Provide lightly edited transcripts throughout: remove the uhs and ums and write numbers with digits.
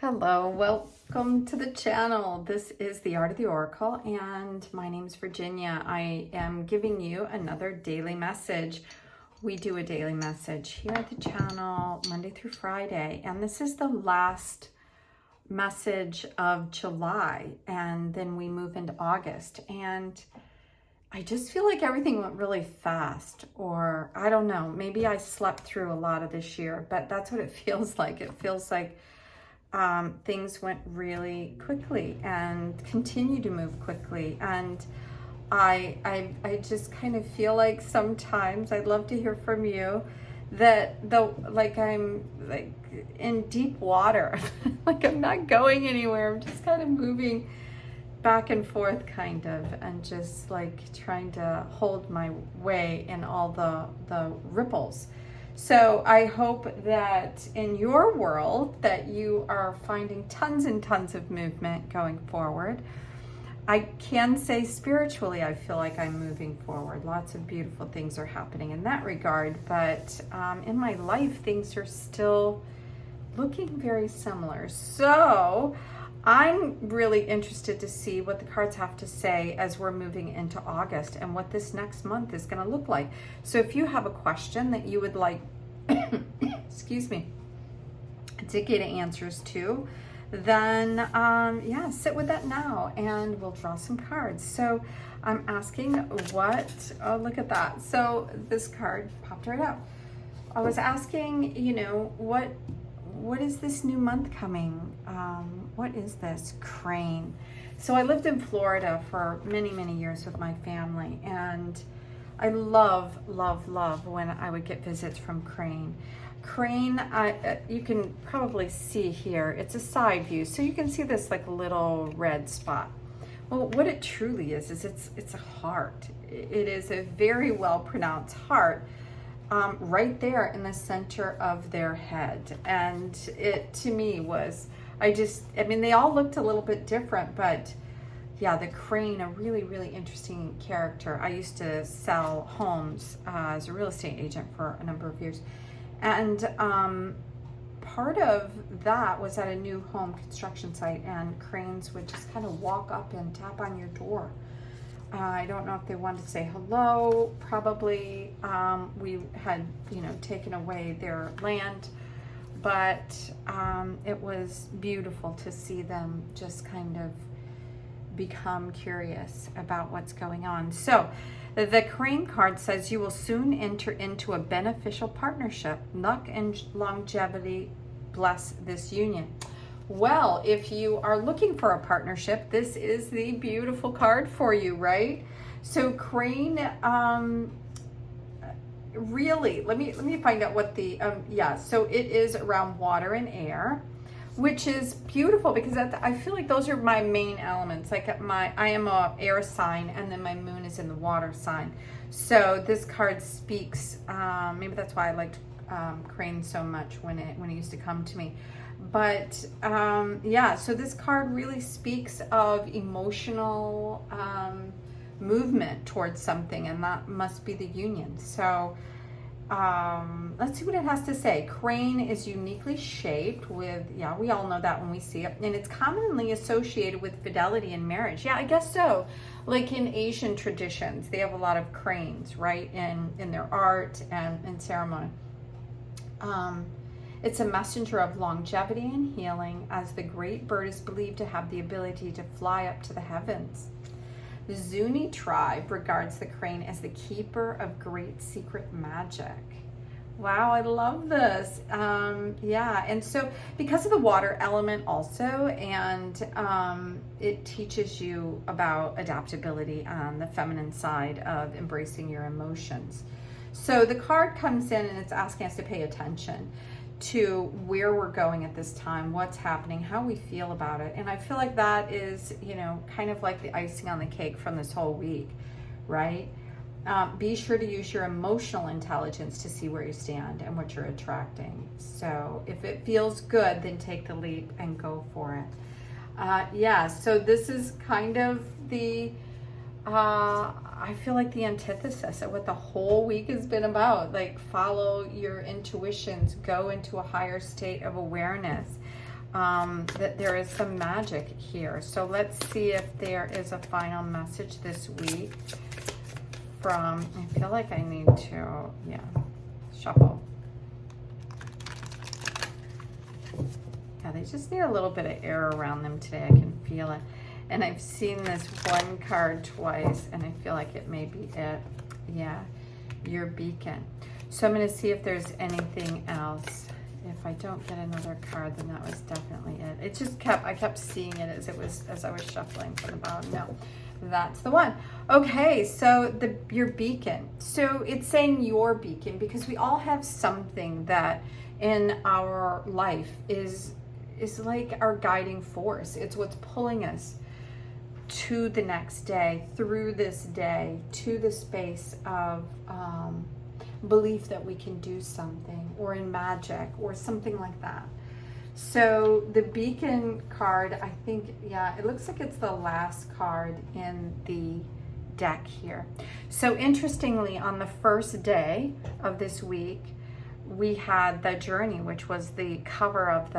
Hello, welcome to the channel. This is the Art of the Oracle and my name's Virginia. I am giving you another daily message. We do a daily message here at the channel Monday through Friday, and this is the last message of July, and then we move into August. And I just feel like everything went really fast, or I don't know, maybe I slept through a lot of this year, but that's what it feels like. It feels like things went really quickly and continue to move quickly. And I just kind of feel like sometimes, I'd love to hear from you, that I'm like in deep water, like I'm not going anywhere. I'm just kind of moving back and forth kind of, and just like trying to hold my way in all the ripples. So I hope that in your world that you are finding tons and tons of movement going forward. I can say spiritually, I feel like I'm moving forward. Lots of beautiful things are happening in that regard, but in my life, things are still looking very similar. So I'm really interested to see what the cards have to say as we're moving into August and what this next month is going to look like. So if you have a question that you would like, excuse me, to get answers to, then yeah, sit with that now and we'll draw some cards. So I'm asking oh, look at that. So this card popped right up. I was asking, what is this new month coming? What is this? Crane. So I lived in Florida for many, many years with my family, and I love when I would get visits from Crane. Crane, you can probably see here, it's a side view, so you can see this like little red spot. Well, what it truly is it's a heart. It is a very well pronounced heart. Right there in the center of their head. And it, to me, was, they all looked a little bit different, but yeah, the crane, a really, really interesting character. I used to sell homes as a real estate agent for a number of years. And part of that was at a new home construction site, and cranes would just kind of walk up and tap on your door. I don't know if they wanted to say hello. Probably we had, taken away their land, but it was beautiful to see them just kind of become curious about what's going on. So the crane card says you will soon enter into a beneficial partnership. Luck and longevity bless this union. Well, if you are looking for a partnership, this is the beautiful card for you, right? So crane, really, let me find out what the, so it is around water and air, which is beautiful because I feel like those are my main elements. Like I am a air sign, and then my moon is in the water sign. So this card speaks, maybe that's why I liked crane so much when it used to come to me. But so this card really speaks of emotional movement towards something, and that must be the union. So let's see what it has to say. Crane is uniquely shaped with, we all know that when we see it, and it's commonly associated with fidelity in marriage. Yeah, I guess so. Like in Asian traditions, they have a lot of cranes, right, in their art and in ceremony. It's a messenger of longevity and healing, as the great bird is believed to have the ability to fly up to the heavens. The Zuni tribe regards the crane as the keeper of great secret magic. Wow, I love this. And so because of the water element also, and it teaches you about adaptability on the feminine side of embracing your emotions. So the card comes in and it's asking us to pay attention to where we're going at this time, what's happening, how we feel about it. And I feel like that is, kind of like the icing on the cake from this whole week, right? Be sure to use your emotional intelligence to see where you stand and what you're attracting. So if it feels good, then take the leap and go for it. So this is kind of the I feel like the antithesis of what the whole week has been about. Like, follow your intuitions, go into a higher state of awareness. that there is some magic here. So let's see if there is a final message this week from, I feel like I need to, yeah, shuffle. Yeah, they just need a little bit of air around them today. I can feel it. And I've seen this one card twice, and I feel like it may be it. Yeah, your beacon. So I'm going to see if there's anything else. If I don't get another card, then that was definitely it. It just I kept seeing it as I was shuffling from the bottom. No, that's the one. Okay, so your beacon. So it's saying your beacon because we all have something that in our life is like our guiding force. It's what's pulling us to the next day, through this day, to the space of belief that we can do something, or in magic, or something like that. So the beacon card, I think, yeah, it looks like it's the last card in the deck here. So interestingly, on the first day of this week, we had the journey, which was the cover of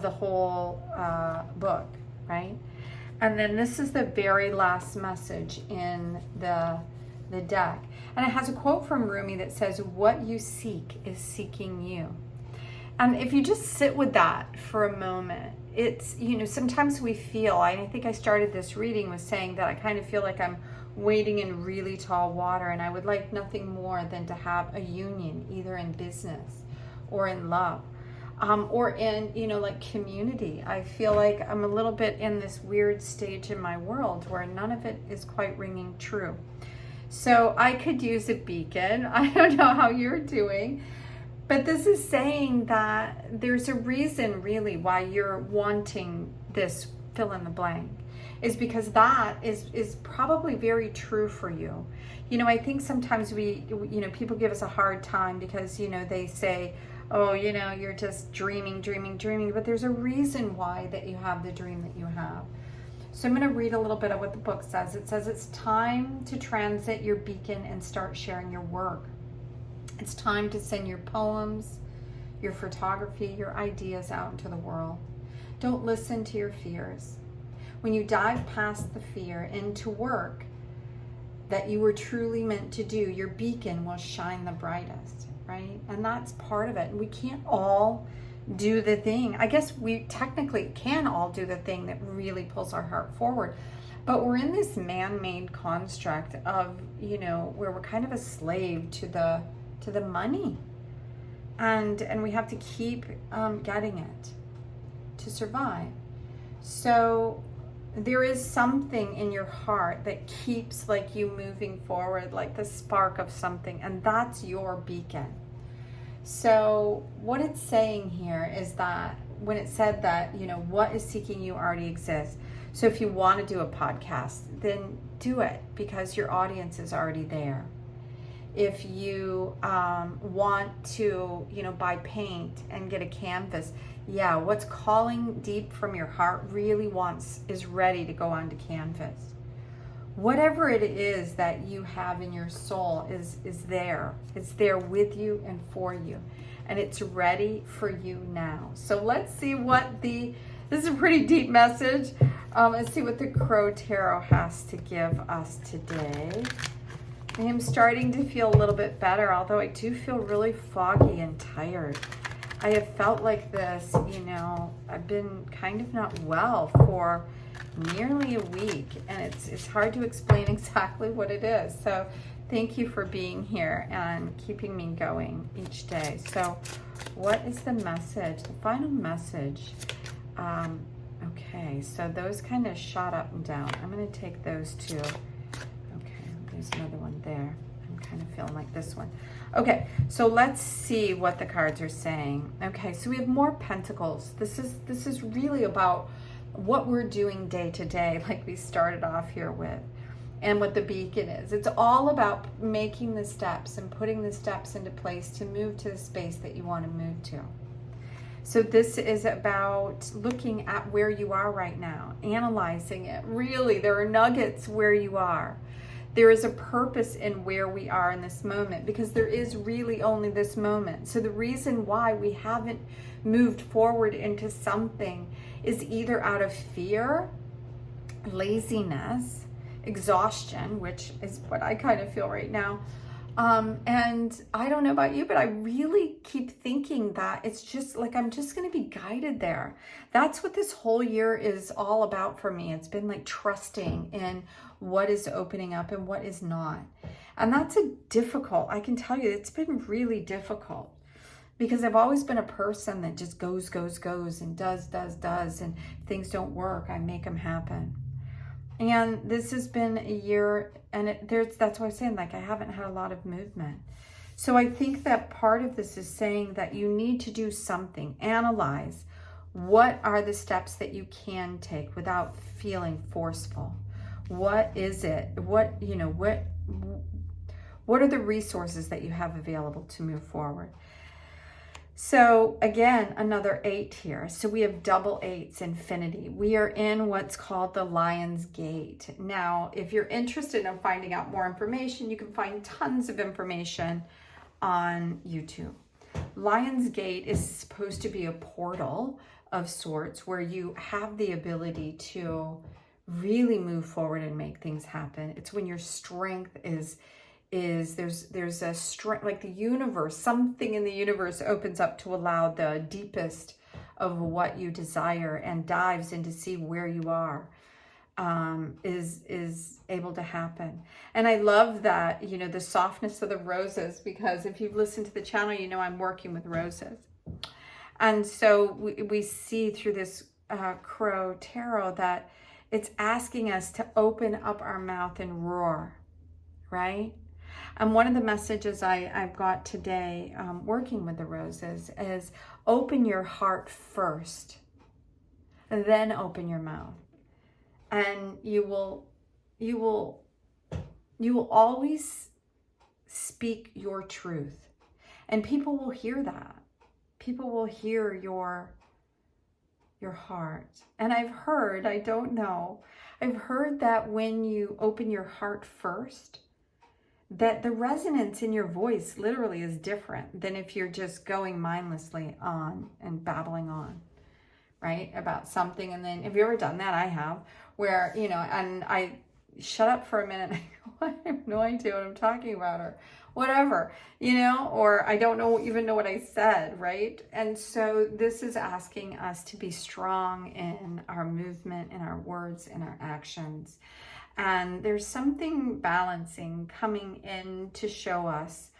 the whole book, right? And then this is the very last message in the deck. And it has a quote from Rumi that says, "What you seek is seeking you." And if you just sit with that for a moment, it's, you know, sometimes we feel, I think I started this reading with saying that I kind of feel like I'm wading in really tall water, and I would like nothing more than to have a union, either in business or in love. Or in, you know, like community. I feel like I'm a little bit in this weird stage in my world where none of it is quite ringing true. So I could use a beacon. I don't know how you're doing, but this is saying that there's a reason really why you're wanting this fill in the blank, is because that is probably very true for you. You know, I think sometimes people give us a hard time because, you know, they say, oh, you know, you're just dreaming, but there's a reason why that you have the dream that you have. So I'm going to read a little bit of what the book says. It says it's time to transit your beacon and start sharing your work. It's time to send your poems, your photography, your ideas out into the world. Don't listen to your fears. When you dive past the fear into work that you were truly meant to do, your beacon will shine the brightest, right? And that's part of it. And we can't all do the thing. I guess we technically can all do the thing that really pulls our heart forward. But we're in this man-made construct of, you know, where we're kind of a slave to the money. And we have to keep getting it to survive. So there is something in your heart that keeps like you moving forward, like the spark of something, and that's your beacon. So what it's saying here is that when it said that, you know, what is seeking you already exists. So if you want to do a podcast, then do it because your audience is already there. If you want to, you know, buy paint and get a canvas, yeah, what's calling deep from your heart really is ready to go onto canvas. Whatever it is that you have in your soul is there. It's there with you and for you. And it's ready for you now. So let's see this is a pretty deep message. Let's see what the Crow Tarot has to give us today. I am starting to feel a little bit better, although I do feel really foggy and tired. I have felt like this, you know, I've been kind of not well for nearly a week, and it's hard to explain exactly what it is. So thank you for being here and keeping me going each day. So what is the message, the final message? Okay, so those kind of shot up and down. I'm going to take those two. Okay, there's another one there. I'm kind of feeling like this one. Okay, so let's see what the cards are saying. Okay, so we have more pentacles. This is really about what we're doing day to day, like we started off here with, and what the beacon is. It's all about making the steps and putting the steps into place to move to the space that you want to move to. So this is about looking at where you are right now, analyzing it. Really, there are nuggets where you are. There is a purpose in where we are in this moment, because there is really only this moment. So the reason why we haven't moved forward into something is either out of fear, laziness, exhaustion, which is what I kind of feel right now. And I don't know about you, but I really keep thinking that it's just like, I'm just going to be guided there. That's what this whole year is all about for me. It's been like trusting in what is opening up and what is not. And that's I can tell you, it's been really difficult, because I've always been a person that just goes and does, and if things don't work, I make them happen. And this has been a year, and that's why I'm saying, like, I haven't had a lot of movement. So I think that part of this is saying that you need to do something, analyze what are the steps that you can take without feeling forceful. What is it? What are the resources that you have available to move forward? So again, another 8 here. So we have double 8s, infinity. We are in what's called the Lion's Gate. Now, if you're interested in finding out more information, you can find tons of information on YouTube. Lion's Gate is supposed to be a portal of sorts where you have the ability to really move forward and make things happen. It's when your strength is there's a strength, like the universe, something in the universe opens up to allow the deepest of what you desire and dives in to see where you are, is able to happen. And I love that, the softness of the roses, because if you've listened to the channel, I'm working with roses. And so we see through this Crow Tarot that it's asking us to open up our mouth and roar, right? And one of the messages I've got today, working with the roses, is open your heart first, and then open your mouth. And you will always speak your truth. And people will hear that. People will hear your heart. And I've heard that when you open your heart first, that the resonance in your voice literally is different than if you're just going mindlessly on and babbling on, right, about something. And then, have you ever done that? I have, where, and I shut up for a minute and I go, I have no idea what I'm talking about, or whatever, or I don't even know what I said, right? And so this is asking us to be strong in our movement, in our words, in our actions. And there's something balancing coming in to show us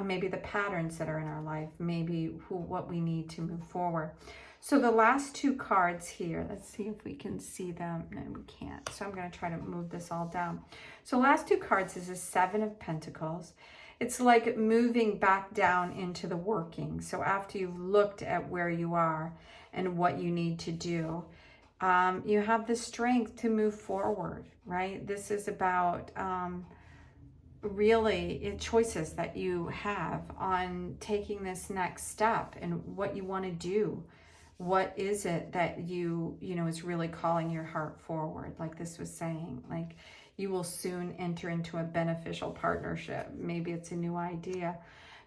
maybe the patterns that are in our life, maybe what we need to move forward. So the last 2 cards here, let's see if we can see them. No, we can't. So I'm going to try to move this all down. So last 2 cards is a 7 of Pentacles. It's like moving back down into the working. So after you've looked at where you are and what you need to do, you have the strength to move forward, right? This is about really choices that you have on taking this next step and what you want to do. What is it that is really calling your heart forward? Like this was saying, like you will soon enter into a beneficial partnership. Maybe it's a new idea,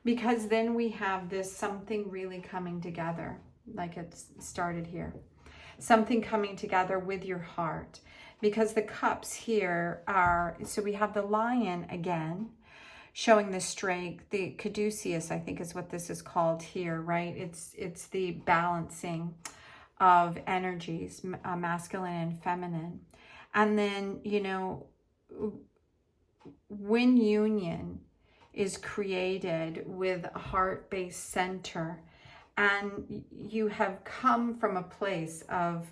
because then we have this something really coming together, like it's started here. Something coming together with your heart, because the cups here are, so we have the lion again, showing the strength. The caduceus, I think, is what this is called here, right? It's the balancing of energies, masculine and feminine. And then, when union is created with a heart-based center, and you have come from a place of,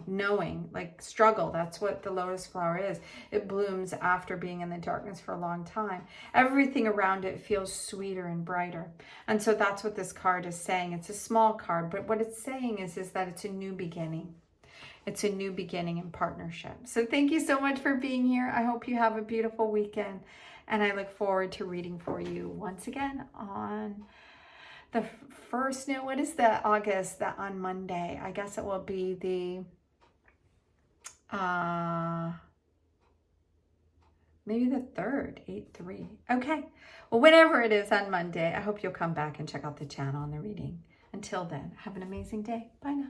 knowing, like struggle. That's what the lotus flower is. It blooms after being in the darkness for a long time. Everything around it feels sweeter and brighter. And so that's what this card is saying. It's a small card, but what it's saying is that it's a new beginning. It's a new beginning in partnership. So thank you so much for being here. I hope you have a beautiful weekend. And I look forward to reading for you once again on the first, no, what is the August, that on Monday? I guess it will be the Maybe the 3rd, 8-3. Okay. Well, whenever it is on Monday, I hope you'll come back and check out the channel and the reading. Until then, have an amazing day. Bye now.